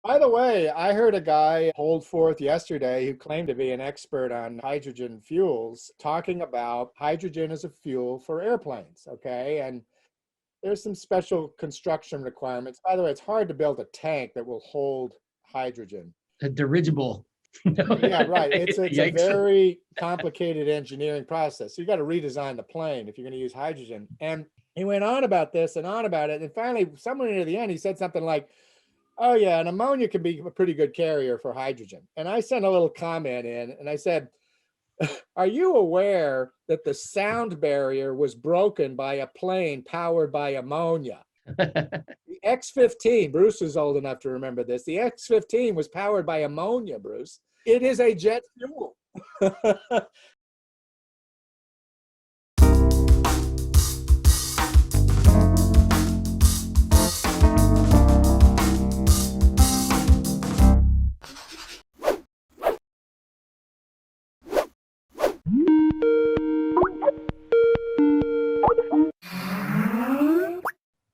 By the way, I heard a guy hold forth yesterday who claimed to be an expert on hydrogen fuels, talking about hydrogen as a fuel for airplanes. Okay. And there's some special construction requirements. By the way, it's hard to build a tank that will hold hydrogen. A dirigible. Yeah, right. It's a Yikes. very complicated engineering process. So you got to redesign the plane if you're going to use hydrogen. And he went on about this and on about it. And finally, somewhere near the end, he said something like, "Oh yeah, and ammonia can be a pretty good carrier for hydrogen." And I sent a little comment in and I said, "Are you aware that the sound barrier was broken by a plane powered by ammonia?" The X-15, Bruce is old enough to remember this. The X-15 was powered by ammonia, Bruce. It is a jet fuel.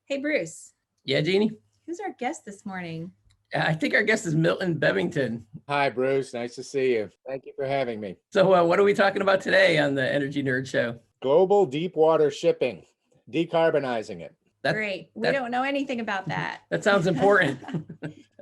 Hey, Bruce, Yeah, Jeannie? who's our guest this morning? I think our guest is Milton Bevington. Hi, Bruce. Nice to see you. Thank you for having me. So what are we talking about today on the Energy Nerd Show? Global deep water shipping, decarbonizing it. Great. We don't know anything about that. That sounds important.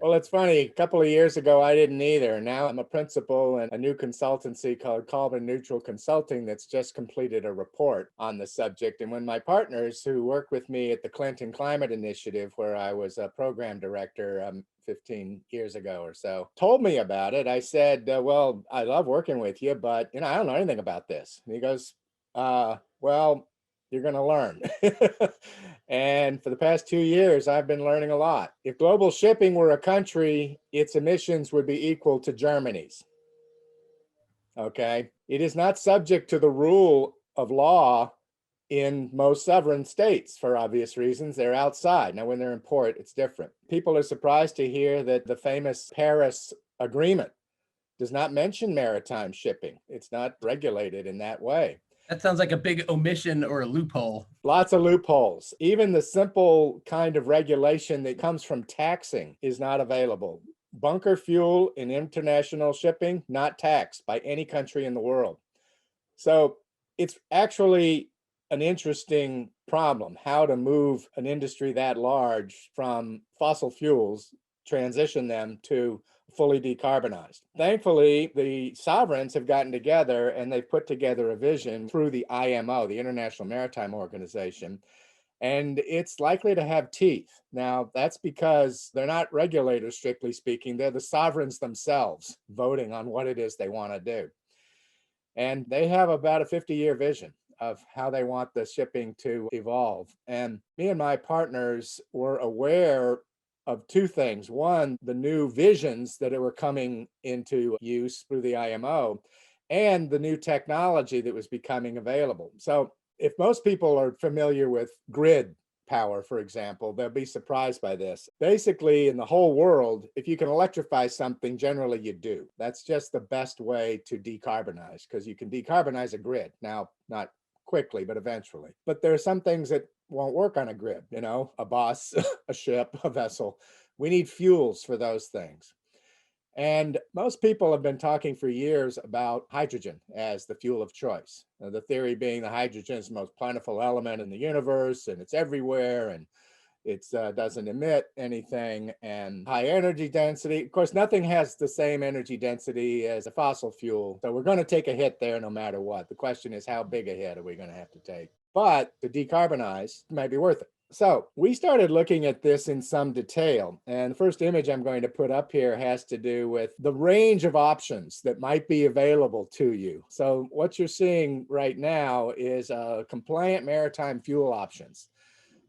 Well, it's funny. A couple of years ago, I didn't either. Now I'm a principal in a new consultancy called Carbon Neutral Consulting that's just completed a report on the subject. And when my partners who work with me at the Clinton Climate Initiative, where I was a program director 15 years ago or so, told me about it, I said, well, I love working with you, but I don't know anything about this. And he goes, well, you're going to learn. And for the past 2 years, I've been learning a lot. If global shipping were a country, its emissions would be equal to Germany's. Okay. It is not subject to the rule of law in most sovereign states for obvious reasons. They're outside. Now, when they're in port, it's different. People are surprised to hear that the famous Paris Agreement does not mention maritime shipping. It's not regulated in that way. That sounds like a big omission or a loophole. Lots of loopholes. Even the simple kind of regulation that comes from taxing is not available. Bunker fuel in international shipping, not taxed by any country in the world. So it's actually an interesting problem, how to move an industry that large from fossil fuels, transition them to fully decarbonized. Thankfully, the sovereigns have gotten together and they've put together a vision through the IMO, the International Maritime Organization, and it's likely to have teeth. Now, that's because they're not regulators, strictly speaking. They're the sovereigns themselves voting on what it is they want to do. And they have about a 50-year vision of how they want the shipping to evolve. And me and my partners were aware of two things. One, the new visions that were coming into use through the IMO, and the new technology that was becoming available. So if most people are familiar with grid power, for example, they'll be surprised by this. Basically, in the whole world, if you can electrify something, generally you do. That's just the best way to decarbonize, because you can decarbonize a grid. Now, not quickly, but eventually. But there are some things that won't work on a grid, a bus, a ship, a vessel. We need fuels for those things. And most people have been talking for years about hydrogen as the fuel of choice. The theory being the hydrogen is the most plentiful element in the universe, and it's everywhere, and it doesn't emit anything, and high energy density. Of course, nothing has the same energy density as a fossil fuel. So we're going to take a hit there no matter what. The question is, how big a hit are we going to have to take? But to decarbonize might be worth it. So we started looking at this in some detail. And the first image I'm going to put up here has to do with the range of options that might be available to you. So what you're seeing right now is compliant maritime fuel options.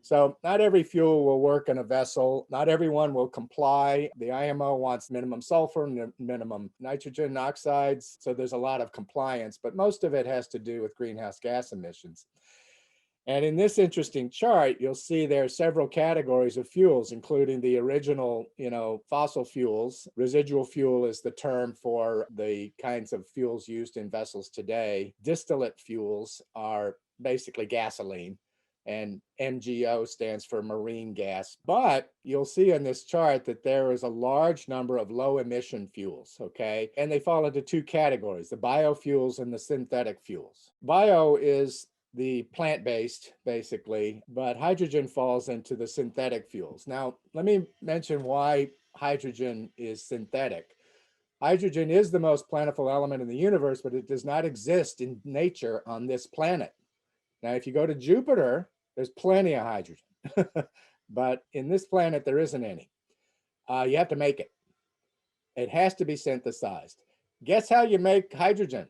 So not every fuel will work in a vessel. Not everyone will comply. The IMO wants minimum sulfur, minimum nitrogen oxides. So there's a lot of compliance, but most of it has to do with greenhouse gas emissions. And in this interesting chart, you'll see there are several categories of fuels, including the original, fossil fuels. Residual fuel is the term for the kinds of fuels used in vessels today. Distillate fuels are basically gasoline. and MGO stands for marine gas. But you'll see in this chart that there is a large number of low emission fuels, okay? And they fall into two categories, the biofuels and the synthetic fuels. Bio is the plant-based, basically, but hydrogen falls into the synthetic fuels. Now, let me mention why hydrogen is synthetic. Hydrogen is the most plentiful element in the universe, but it does not exist in nature on this planet. Now, if you go to Jupiter, there's plenty of hydrogen, but in this planet, there isn't any. You have to make it. It has to be synthesized. Guess how you make hydrogen?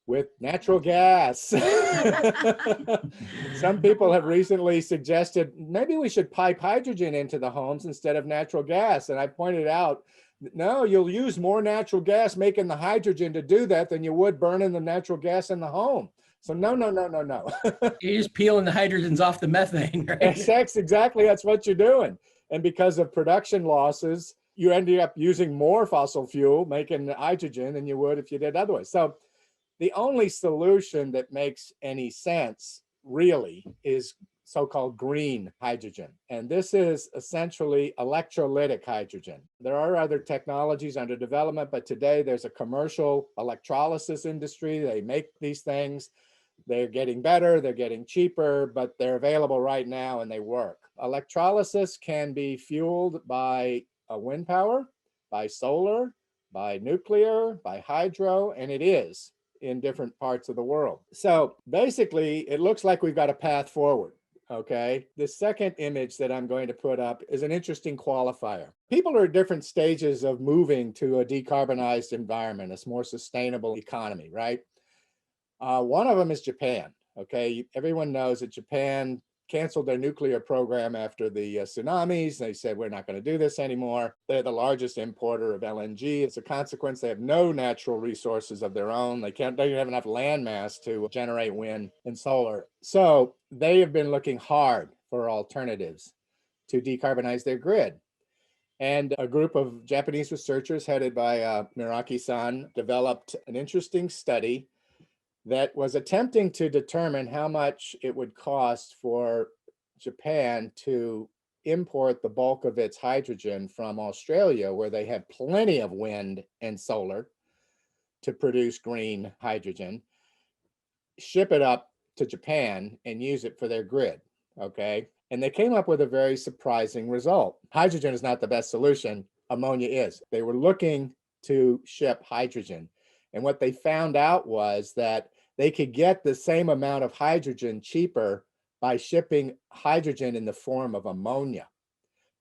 With natural gas. Some people have recently suggested maybe we should pipe hydrogen into the homes instead of natural gas. And I pointed out, no, you'll use more natural gas making the hydrogen to do that than you would burning the natural gas in the home. So no. You're just peeling the hydrogens off the methane, right? Exactly, that's what you're doing. And because of production losses, you ended up using more fossil fuel making hydrogen than you would if you did otherwise. So the only solution that makes any sense really is so-called green hydrogen. And this is essentially electrolytic hydrogen. There are other technologies under development, but today there's a commercial electrolysis industry. They make these things. They're getting better, they're getting cheaper, but they're available right now and they work. Electrolysis can be fueled by wind power, by solar, by nuclear, by hydro, and it is in different parts of the world. So basically, it looks like we've got a path forward, okay? The second image that I'm going to put up is an interesting qualifier. People are at different stages of moving to a decarbonized environment, a more sustainable economy, right? One of them is Japan, okay? Everyone knows that Japan canceled their nuclear program after the tsunamis. They said, we're not going to do this anymore. They're the largest importer of LNG. As a consequence, they have no natural resources of their own. They don't have enough land mass to generate wind and solar. So they have been looking hard for alternatives to decarbonize their grid. And a group of Japanese researchers headed by Miraki-san developed an interesting study that was attempting to determine how much it would cost for Japan to import the bulk of its hydrogen from Australia, where they have plenty of wind and solar to produce green hydrogen, ship it up to Japan and use it for their grid, okay? And they came up with a very surprising result. Hydrogen is not the best solution, ammonia is. They were looking to ship hydrogen. And what they found out was that they could get the same amount of hydrogen cheaper by shipping hydrogen in the form of ammonia.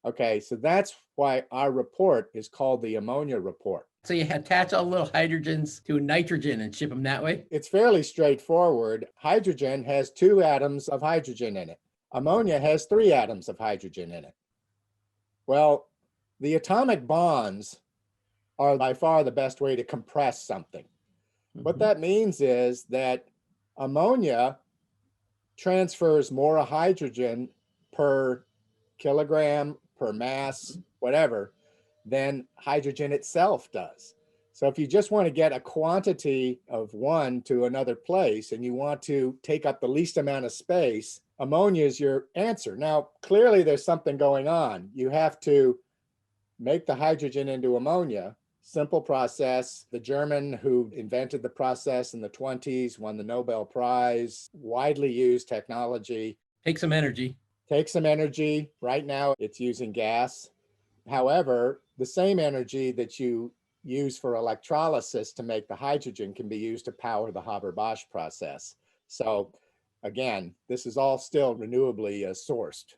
Okay, so that's why our report is called the ammonia report. So you attach all the little hydrogens to a nitrogen and ship them that way? It's fairly straightforward. Hydrogen has 2 atoms of hydrogen in it. Ammonia has 3 atoms of hydrogen in it. Well, the atomic bonds are by far the best way to compress something. What that means is that ammonia transfers more hydrogen per kilogram, per mass, whatever, than hydrogen itself does. So if you just want to get a quantity of one to another place and you want to take up the least amount of space, ammonia is your answer. Now, clearly there's something going on. You have to make the hydrogen into ammonia. Simple process. The German who invented the process in the 20s won the Nobel Prize, widely used technology. Take some energy. Takes some energy. Right now it's using gas. However, the same energy that you use for electrolysis to make the hydrogen can be used to power the Haber-Bosch process. So again, this is all still renewably sourced.